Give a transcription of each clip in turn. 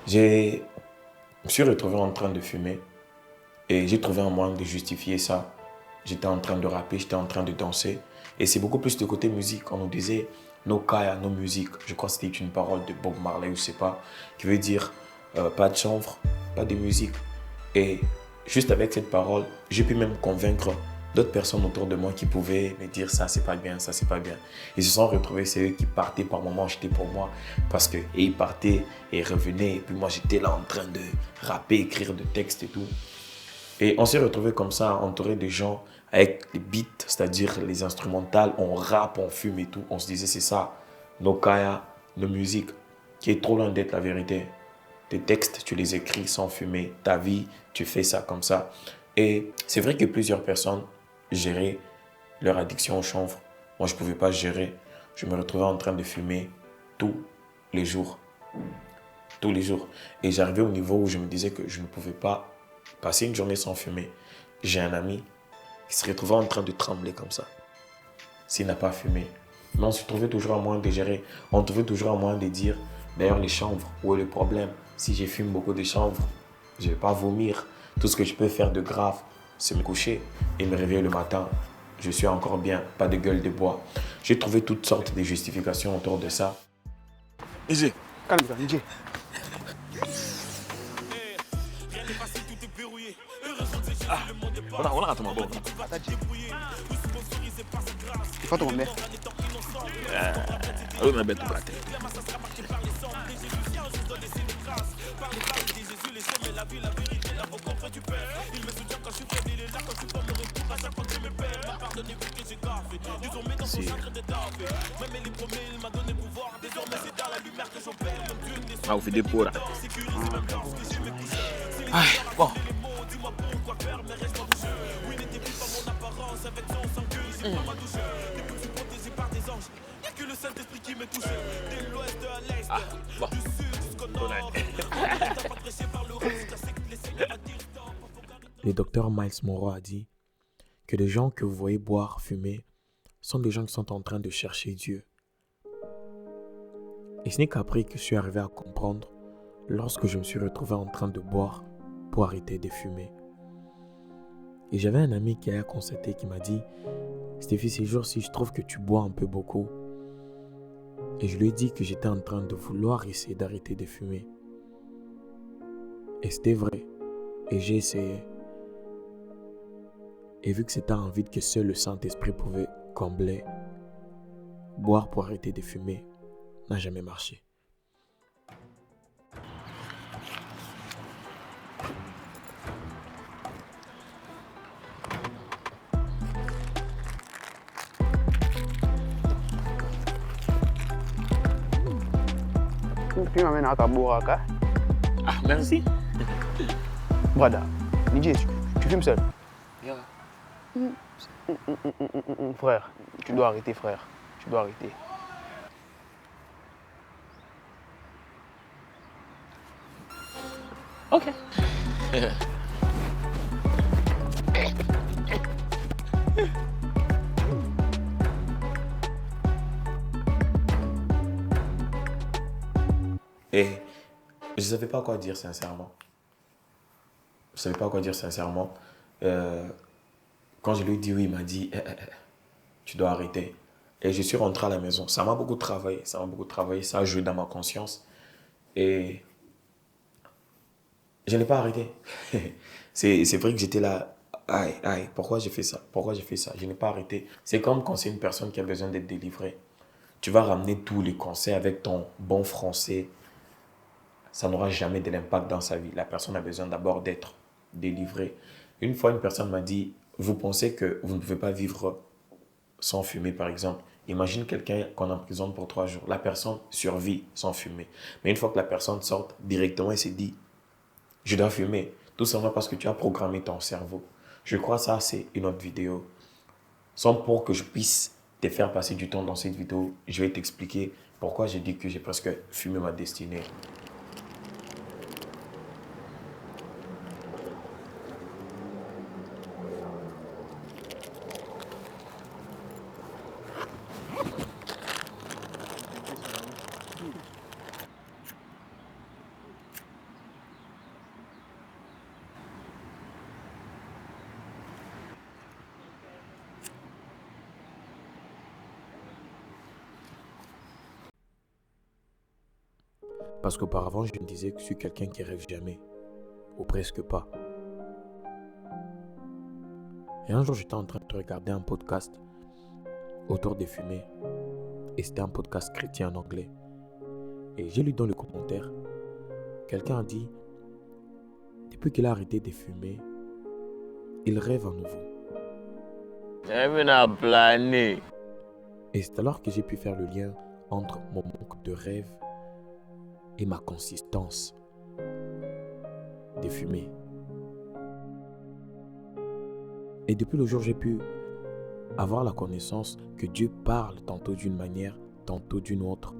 Je me suis retrouvé en train de fumer et j'ai trouvé un moyen de justifier ça. J'étais en train de rapper, j'étais en train de danser. Et c'est beaucoup plus de côté musique. On nous disait no kaya, no musique. Je crois que c'était une parole de Bob Marley, ou je sais pas, qui veut dire pas de chanvre, pas de musique. Et juste avec cette parole, j'ai pu même convaincre d'autres personnes autour de moi qui pouvaient me dire ça c'est pas bien, ça c'est pas bien. Ils se sont retrouvés, c'est eux qui partaient par moments, j'étais pour moi parce que et ils partaient et revenaient et puis moi j'étais là en train de rapper, écrire des textes et tout. Et on s'est retrouvés comme ça, entouré de gens avec les beats, c'est-à-dire les instrumentales, on rappe, on fume et tout. On se disait, c'est ça, nos kaya, nos musiques, qui est trop loin d'être la vérité. Tes textes, tu les écris sans fumer. Ta vie, tu fais ça comme ça. Et c'est vrai que plusieurs personnes géraient leur addiction au chanvre. Moi, je ne pouvais pas gérer. Je me retrouvais en train de fumer tous les jours. Tous les jours. Et j'arrivais au niveau où je me disais que je ne pouvais pas passer une journée sans fumer. J'ai un ami qui se retrouvait en train de trembler comme ça, s'il n'a pas fumé. Mais on se trouvait toujours un moyen de gérer. On trouvait toujours un moyen de dire, d'ailleurs, les chanvres, où est le problème? Si je fume beaucoup de chanvre, je ne vais pas vomir. Tout ce que je peux faire de grave, c'est me coucher et me réveiller le matin. Je suis encore bien, pas de gueule de bois. J'ai trouvé toutes sortes de justifications autour de ça. DJ, calme-toi, DJ. Voilà, attends, bon. Il faut tomber. Oui, mais bête, tu Ah, vous faites des pots là. Ah, bon. Ah, bon. Le docteur Miles Monroe a dit que les gens que vous voyez boire, fumer, sont des gens qui sont en train de chercher Dieu. Et ce n'est qu'après que je suis arrivé à comprendre lorsque je me suis retrouvé en train de boire pour arrêter de fumer. Et j'avais un ami qui a constaté, qui m'a dit « Stéphie, ces jours-ci, je trouve que tu bois un peu beaucoup. » Et je lui ai dit que j'étais en train de vouloir essayer d'arrêter de fumer. Et c'était vrai. Et j'ai essayé. Et vu que c'était un vide que seul le Saint-Esprit pouvait combler, boire pour arrêter de fumer n'a jamais marché. Tu m'amènes à Kabouraka. Ah, merci. Brada, DJ, tu fumes seul? Yeah. Frère, tu dois arrêter, frère. Tu dois arrêter. Ok. Et je ne savais pas quoi dire sincèrement. Je ne savais pas quoi dire sincèrement. Quand je lui ai dit oui, il m'a dit tu dois arrêter. Et je suis rentré à la maison. Ça m'a beaucoup travaillé. Ça m'a beaucoup travaillé. Ça a joué dans ma conscience. Et je n'ai pas arrêté. C'est vrai que j'étais là. Aïe, aïe, pourquoi j'ai fait ça? Pourquoi j'ai fait ça? Je n'ai pas arrêté. C'est comme quand c'est une personne qui a besoin d'être délivrée. Tu vas ramener tous les conseils avec ton bon français. Ça n'aura jamais de l'impact dans sa vie. La personne a besoin d'abord d'être délivrée. Une fois, une personne m'a dit, vous pensez que vous ne pouvez pas vivre sans fumer, par exemple. Imagine quelqu'un qu'on emprisonne pour 3 jours. La personne survit sans fumer. Mais une fois que la personne sort, directement, elle se dit, je dois fumer. Tout simplement parce que tu as programmé ton cerveau. Je crois que ça, c'est une autre vidéo. Sans pour que je puisse te faire passer du temps dans cette vidéo, je vais t'expliquer pourquoi j'ai dit que j'ai presque fumé ma destinée. Parce qu'auparavant, je me disais que je suis quelqu'un qui rêve jamais, ou presque pas. Et un jour, j'étais en train de regarder un podcast autour des fumées. Et c'était un podcast chrétien en anglais. Et j'ai lu dans le commentaire, quelqu'un a dit, depuis qu'il a arrêté de fumer, il rêve à nouveau. Et c'est alors que j'ai pu faire le lien entre mon manque de rêve et ma consistance de fumer. Et depuis le jour où j'ai pu avoir la connaissance que Dieu parle tantôt d'une manière, tantôt d'une autre.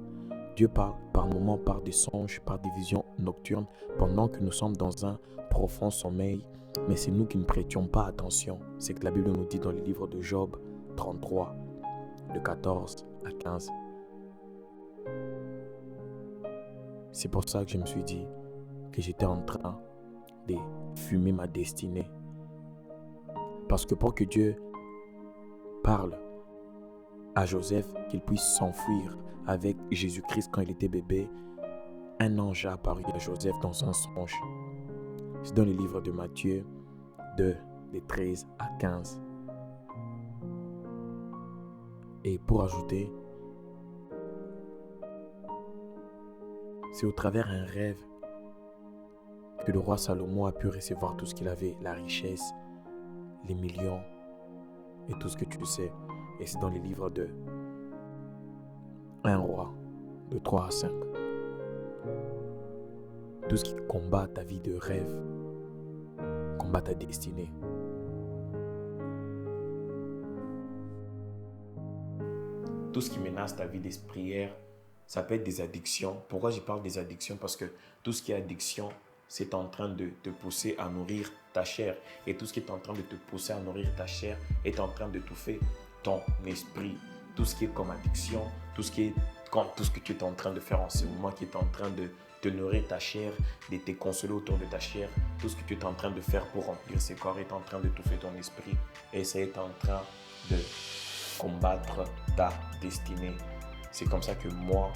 Dieu parle par moments, par des songes, par des visions nocturnes, pendant que nous sommes dans un profond sommeil. Mais c'est nous qui ne prêtions pas attention. C'est que la Bible nous dit dans le livre de Job 33, de 14 à 15. C'est pour ça que je me suis dit que j'étais en train de fumer ma destinée. Parce que pour que Dieu parle à Joseph qu'il puisse s'enfuir avec Jésus-Christ quand il était bébé, un ange a apparu à Joseph dans un songe. C'est dans le livre de Matthieu 2, de 13 à 15. Et pour ajouter, c'est au travers d'un rêve que le roi Salomon a pu recevoir tout ce qu'il avait, la richesse, les millions et tout ce que tu sais. Et c'est dans les livres de 1 roi, de 3 à 5. Tout ce qui combat ta vie de rêve, combat ta destinée. Tout ce qui menace ta vie d'esprit, ça peut être des addictions. Pourquoi je parle des addictions? Parce que tout ce qui est addiction, c'est en train de te pousser à nourrir ta chair. Et tout ce qui est en train de te pousser à nourrir ta chair est en train d'étouffer ton esprit. Tout ce qui est comme addiction, tout ce que tu es en train de faire en ce moment, qui est en train de te nourrir ta chair, de te consoler autour de ta chair, tout ce que tu es en train de faire pour remplir ce corps est en train d'étouffer ton esprit. Et ça est en train de combattre ta destinée. C'est comme ça que moi,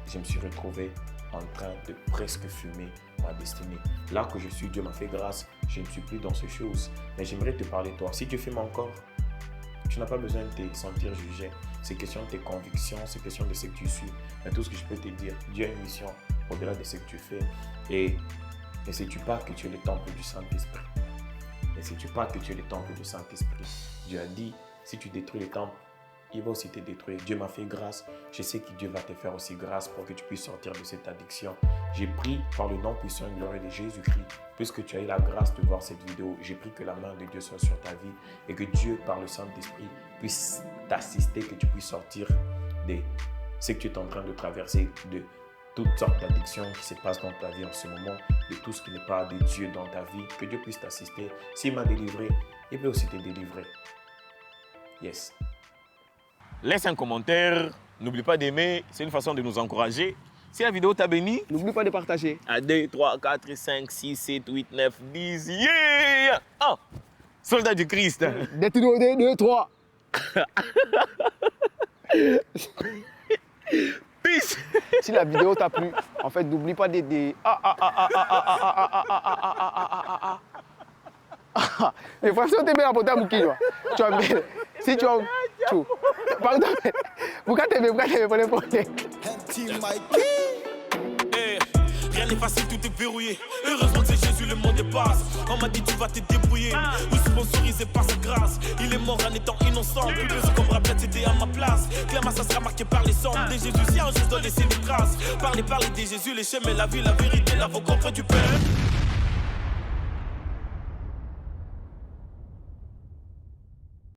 je me suis retrouvé en train de presque fumer ma destinée. Là que je suis, Dieu m'a fait grâce, je ne suis plus dans ces choses. Mais j'aimerais te parler toi. Si tu fumes encore, tu n'as pas besoin de te sentir jugé. C'est question de tes convictions, c'est question de ce que tu suis. Mais tout ce que je peux te dire, Dieu a une mission au-delà de ce que tu fais. Et ne sais-tu pas que tu es le temple du Saint-Esprit? Ne sais-tu pas que tu es le temple du Saint-Esprit? Dieu a dit, si tu détruis le temple, il va aussi te détruire. Dieu m'a fait grâce. Je sais que Dieu va te faire aussi grâce pour que tu puisses sortir de cette addiction. J'ai pris par le nom puissant et glorieux de Jésus-Christ, puisque tu as eu la grâce de voir cette vidéo, j'ai pris que la main de Dieu soit sur ta vie et que Dieu, par le Saint-Esprit, puisse t'assister, que tu puisses sortir de ce que tu es en train de traverser, de toutes sortes d'addictions qui se passent dans ta vie en ce moment, de tout ce qui n'est pas de Dieu dans ta vie, que Dieu puisse t'assister. S'il m'a délivré, il peut aussi te délivrer. Yes. Laisse un commentaire, n'oublie pas d'aimer, c'est une façon de nous encourager. Si la vidéo t'a béni, N'oublie pas de partager. à 2, 3, 4, 5, 6, 7, 8, 9, 10, yeah! Oh! Soldat du Christ. Détino 2, 3. Peace. Si la vidéo t'a plu, en fait, n'oublie pas d'aider. Mais franchement, t'es bien apporté à Mouki, tu as bien. Si tu as. Pardon, pourquoi t'es bien pour les porter? Rien n'est facile, tout est verrouillé. Heureusement que c'est Jésus, le monde dépasse. On m'a dit tu vas te débrouiller. Nous sponsorisé par sa grâce. Il est mort en étant innocent. Plus de comme rappelle, c'était à ma place. Clairement, ça sera marqué par les cendres de Jésus. Si un jour je dois laisser des traces. Parler de Jésus, les chemins, la vie, la vérité, l'avocat du Père.